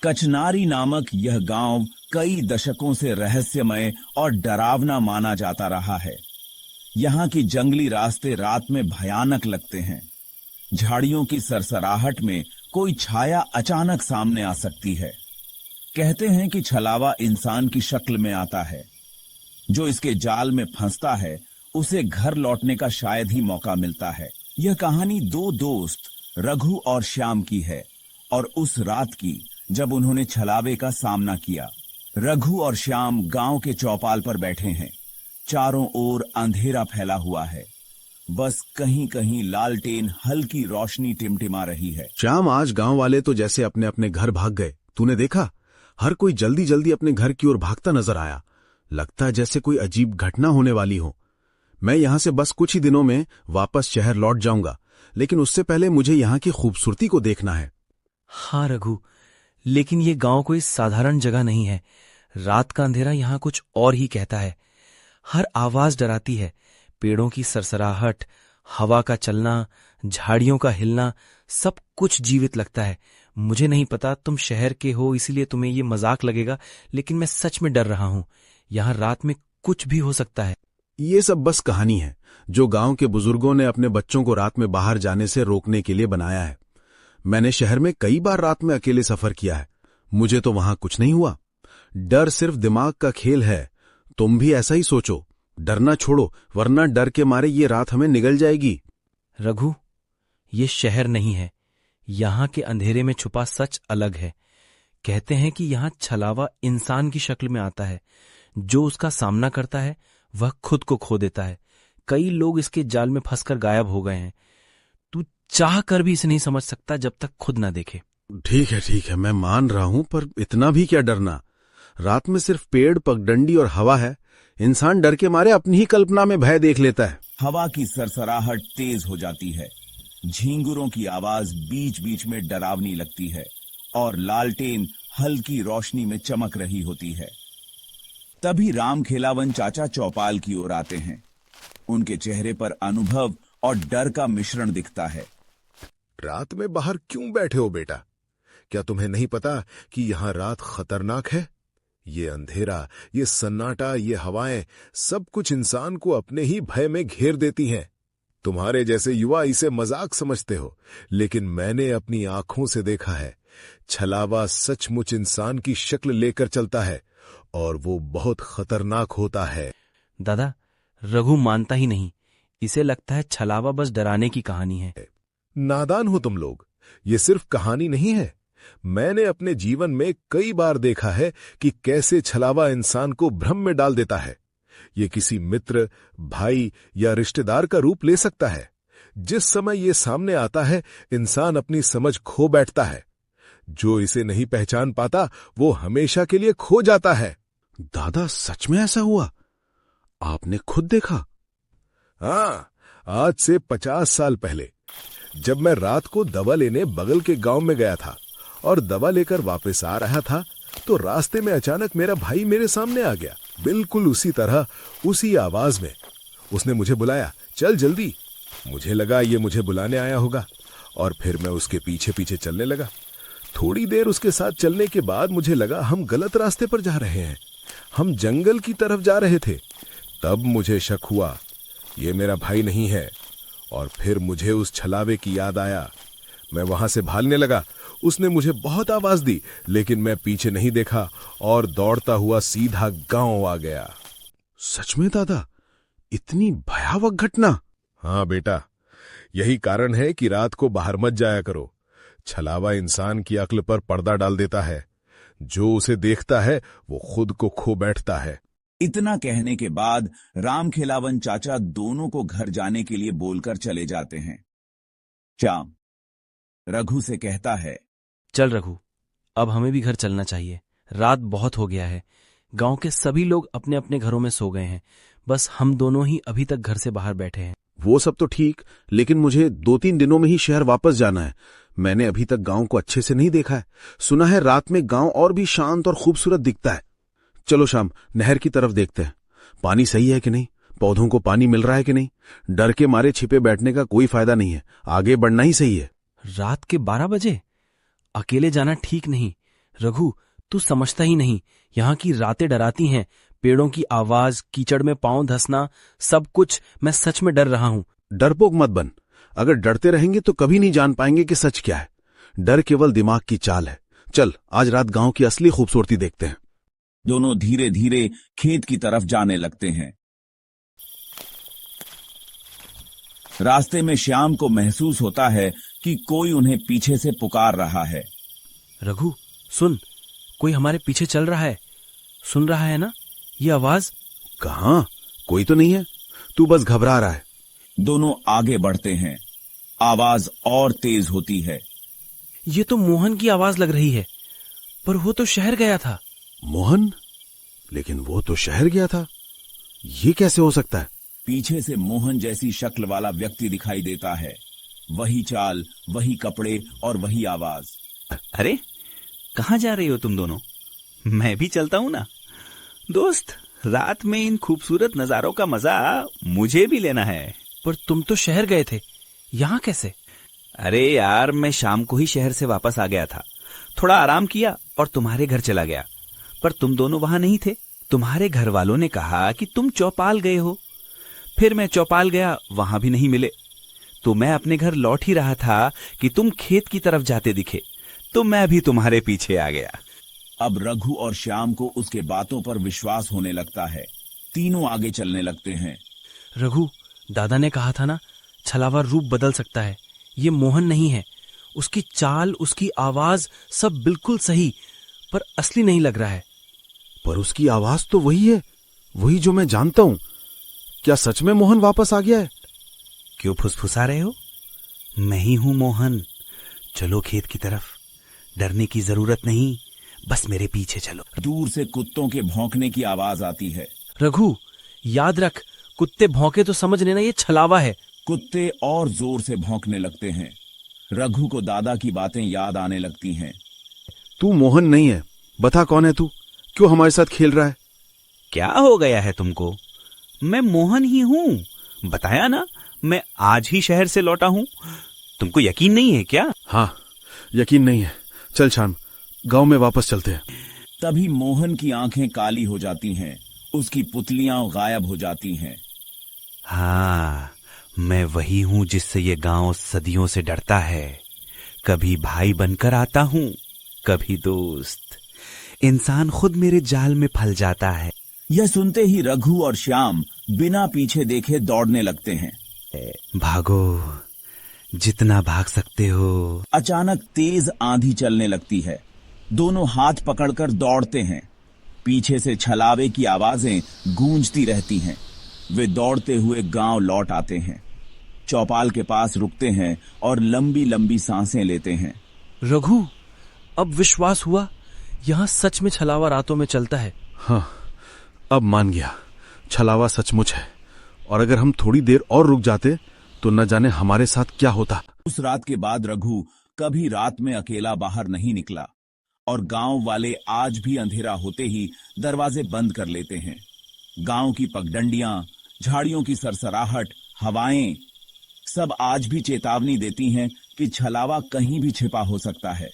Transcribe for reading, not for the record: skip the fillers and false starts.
कचनारी नामक यह गांव कई दशकों से रहस्यमय और डरावना माना जाता रहा है। यहाँ की जंगली रास्ते रात में भयानक लगते हैं। झाड़ियों की सरसराहट में कोई छाया अचानक सामने आ सकती है। कहते हैं कि छलावा इंसान की शक्ल में आता है। जो इसके जाल में फंसता है उसे घर लौटने का शायद ही मौका मिलता है। यह कहानी दो दोस्त रघु और श्याम की है और उस रात की जब उन्होंने छलावे का सामना किया। रघु और श्याम गांव के चौपाल पर बैठे हैं। चारों ओर अंधेरा फैला हुआ है। बस कहीं कहीं लालटेन हल्की रोशनी टिमटिमा रही है। श्याम, आज गांव वाले तो जैसे अपने अपने घर भाग गए। तूने देखा? हर कोई जल्दी जल्दी अपने घर की ओर भागता नजर आया। लगता है जैसे कोई अजीब घटना होने वाली हो। मैं यहां से बस कुछ ही दिनों में वापस शहर लौट जाऊंगा, लेकिन उससे पहले मुझे यहाँ की खूबसूरती को देखना है। हाँ रघु, लेकिन ये गांव कोई साधारण जगह नहीं है। रात का अंधेरा यहाँ कुछ और ही कहता है। हर आवाज डराती है। पेड़ों की सरसराहट, हवा का चलना, झाड़ियों का हिलना, सब कुछ जीवित लगता है। मुझे नहीं पता तुम शहर के हो इसलिए तुम्हें ये मजाक लगेगा, लेकिन मैं सच में डर रहा हूं। यहाँ रात में कुछ भी हो सकता है। ये सब बस कहानी है जो गांव के बुजुर्गों ने अपने बच्चों को रात में बाहर जाने से रोकने के लिए बनाया है। मैंने शहर में कई बार रात में अकेले सफर किया है। मुझे तो वहां कुछ नहीं हुआ। डर सिर्फ दिमाग का खेल है। तुम भी ऐसा ही सोचो। डरना छोड़ो, वरना डर के मारे ये रात हमें निगल जाएगी। रघु, ये शहर नहीं है। यहाँ के अंधेरे में छुपा सच अलग है। कहते हैं कि यहाँ छलावा इंसान की शक्ल में आता है। जो उसका सामना करता है वह खुद को खो देता है। कई लोग इसके जाल में फंसकर गायब हो गए हैं। तू चाह कर भी इसे नहीं समझ सकता जब तक खुद ना देखे। ठीक है, मैं मान रहा हूं, पर इतना भी क्या डरना। रात में सिर्फ पेड़, पगडंडी और हवा है। इंसान डर के मारे अपनी ही कल्पना में भय देख लेता है। हवा की सरसराहट तेज हो जाती है। झींगुरों की आवाज बीच बीच में डरावनी लगती है और लालटेन हल्की रोशनी में चमक रही होती है। तभी राम खेलावन चाचा चौपाल की ओर आते हैं। उनके चेहरे पर अनुभव और डर का मिश्रण दिखता है। रात में बाहर क्यों बैठे हो बेटा? क्या तुम्हें नहीं पता कि यहाँ रात खतरनाक है? ये अंधेरा, ये सन्नाटा, ये हवाएं, सब कुछ इंसान को अपने ही भय में घेर देती हैं। तुम्हारे जैसे युवा इसे मजाक समझते हो, लेकिन मैंने अपनी आंखों से देखा है। छलावा सचमुच इंसान की शक्ल लेकर चलता है और वो बहुत खतरनाक होता है। दादा, रघु मानता ही नहीं। इसे लगता है छलावा बस डराने की कहानी है। नादान हो तुम लोग। ये सिर्फ कहानी नहीं है। मैंने अपने जीवन में कई बार देखा है कि कैसे छलावा इंसान को भ्रम में डाल देता है। ये किसी मित्र, भाई या रिश्तेदार का रूप ले सकता है। जिस समय ये सामने आता है, इंसान अपनी समझ खो बैठता है। जो इसे नहीं पहचान पाता वो हमेशा के लिए खो जाता है। दादा, सच में ऐसा हुआ? आपने खुद देखा? हाँ, आज से 50 साल पहले जब मैं रात को दवा लेने बगल के गांव में गया था और दवा लेकर वापस आ रहा था, तो रास्ते में अचानक मेरा भाई मेरे सामने आ गया। बिल्कुल उसी तरह, उसी आवाज में। उसने मुझे बुलाया, चल जल्दी। मुझे लगा ये मुझे बुलाने आया होगा और फिर मैं उसके पीछे पीछे चलने लगा। थोड़ी देर उसके साथ चलने के बाद मुझे लगा हम गलत रास्ते पर जा रहे हैं। हम जंगल की तरफ जा रहे थे। तब मुझे शक हुआ ये मेरा भाई नहीं है और फिर मुझे उस छलावे की याद आया। मैं वहां से भागने लगा। उसने मुझे बहुत आवाज दी, लेकिन मैं पीछे नहीं देखा और दौड़ता हुआ सीधा गांव आ गया। सच में दादा, इतनी भयावह घटना? हाँ बेटा, यही कारण है कि रात को बाहर मत जाया करो। छलावा इंसान की अक्ल पर पर्दा डाल देता है। जो उसे देखता है वो खुद को खो बैठता है। इतना कहने के बाद राम खेलावन चाचा दोनों को घर जाने के लिए बोलकर चले जाते हैं। श्याम रघु से कहता है, चल रघु, अब हमें भी घर चलना चाहिए। रात बहुत हो गया है। गांव के सभी लोग अपने अपने घरों में सो गए हैं। बस हम दोनों ही अभी तक घर से बाहर बैठे हैं। वो सब तो ठीक, लेकिन मुझे 2-3 दिनों में ही शहर वापस जाना है। मैंने अभी तक गांव को अच्छे से नहीं देखा है। सुना है रात में गांव और भी शांत और खूबसूरत दिखता है। चलो शाम, नहर की तरफ देखते हैं। पानी सही है कि नहीं, पौधों को पानी मिल रहा है कि नहीं। डर के मारे छिपे बैठने का कोई फायदा नहीं है। आगे बढ़ना ही सही है। रात के 12 बजे अकेले जाना ठीक नहीं। रघु, तू समझता ही नहीं, यहाँ की रातें डराती हैं। पेड़ों की आवाज, कीचड़ में पांव धंसना, सब कुछ। मैं सच में डर रहा हूँ। डरपोक मत बन। अगर डरते रहेंगे तो कभी नहीं जान पाएंगे कि सच क्या है। डर केवल दिमाग की चाल है। चल, आज रात गांव की असली खूबसूरती देखते हैं। दोनों धीरे धीरे खेत की तरफ जाने लगते हैं। रास्ते में श्याम को महसूस होता है कि कोई उन्हें पीछे से पुकार रहा है। रघु, सुन, कोई हमारे पीछे चल रहा है। सुन रहा है ना ये आवाज? कहाँ? कोई तो नहीं है। तू बस घबरा रहा है। दोनों आगे बढ़ते हैं। आवाज और तेज होती है। ये तो मोहन की आवाज लग रही है, पर वो तो शहर गया था। मोहन? लेकिन वो तो शहर गया था। ये कैसे हो सकता है? पीछे से मोहन जैसी शक्ल वाला व्यक्ति दिखाई देता है। वही चाल, वही कपड़े और वही आवाज। अरे, कहाँ जा रही हो तुम दोनों? मैं भी चलता हूं ना। दोस्त, रात में इन खूबसूरत नजारों का मजा मुझे भी लेना है। पर तुम तो शहर गए थे, यहाँ कैसे? अरे यार, मैं शाम को ही शहर से वापस आ गया था। थोड़ा आराम किया और तुम्हारे घर चला गया। पर तुम दोनों वहां नहीं थे। तुम्हारे घर वालों ने कहा कि तुम चौपाल गए हो। फिर मैं चौपाल गया, वहां भी नहीं मिले। तो मैं अपने घर लौट ही रहा था कि तुम खेत की तरफ जाते दिखे, तो मैं भी तुम्हारे पीछे आ गया। अब रघु और श्याम को उसके बातों पर विश्वास होने लगता है। तीनों आगे चलने लगते हैं। रघु, दादा ने कहा था ना, छलावा रूप बदल सकता है। ये मोहन नहीं है। उसकी चाल, उसकी आवाज, सब बिल्कुल सही, पर असली नहीं लग रहा है। पर उसकी आवाज तो वही है, वही जो मैं जानता हूं। क्या सच में मोहन वापस आ गया है? क्यों फुसफुसा रहे हो? मैं ही हूं मोहन। चलो खेत की तरफ। डरने की जरूरत नहीं, बस मेरे पीछे चलो। दूर से कुत्तों के भौंकने की आवाज आती है। रघु, याद रख, कुत्ते भौंके तो समझ लेना ये छलावा है। कुत्ते और जोर से भौंकने लगते हैं। रघु को दादा की बातें याद आने लगती हैं। तू मोहन नहीं है। बता कौन है तू? क्यों हमारे साथ खेल रहा है? क्या हो गया है तुमको? मैं मोहन ही हूं। बताया ना, मैं आज ही शहर से लौटा हूं। तुमको यकीन नहीं है क्या? हाँ, यकीन नहीं है। चल शाम, गांव में वापस चलते हैं। तभी मोहन की आंखें काली हो जाती हैं। उसकी पुतलियां गायब हो जाती हैं। हाँ, मैं वही हूं जिससे ये गांव सदियों से डरता है। कभी भाई बनकर आता हूं, कभी दोस्त। इंसान खुद मेरे जाल में फंस जाता है। यह सुनते ही रघु और श्याम बिना पीछे देखे दौड़ने लगते हैं। भागो, जितना भाग सकते हो। अचानक तेज आंधी चलने लगती है। दोनों हाथ पकड़कर दौड़ते हैं। पीछे से छलावे की आवाजें गूंजती रहती हैं। वे दौड़ते हुए गांव लौट आते हैं। चौपाल के पास रुकते हैं और लंबी लंबी सांसें लेते हैं। रघु, अब विश्वास हुआ, यहाँ सच में छलावा रातों में चलता है। हाँ, अब मान गया। छलावा सचमुच है। और अगर हम थोड़ी देर और रुक जाते तो न जाने हमारे साथ क्या होता। उस रात के बाद रघु कभी रात में अकेला बाहर नहीं निकला और गांव वाले आज भी अंधेरा होते ही दरवाजे बंद कर लेते हैं। गांव की पगडंडियां, झाड़ियों की सरसराहट, हवाएं, सब आज भी चेतावनी देती हैं कि छलावा कहीं भी छिपा हो सकता है।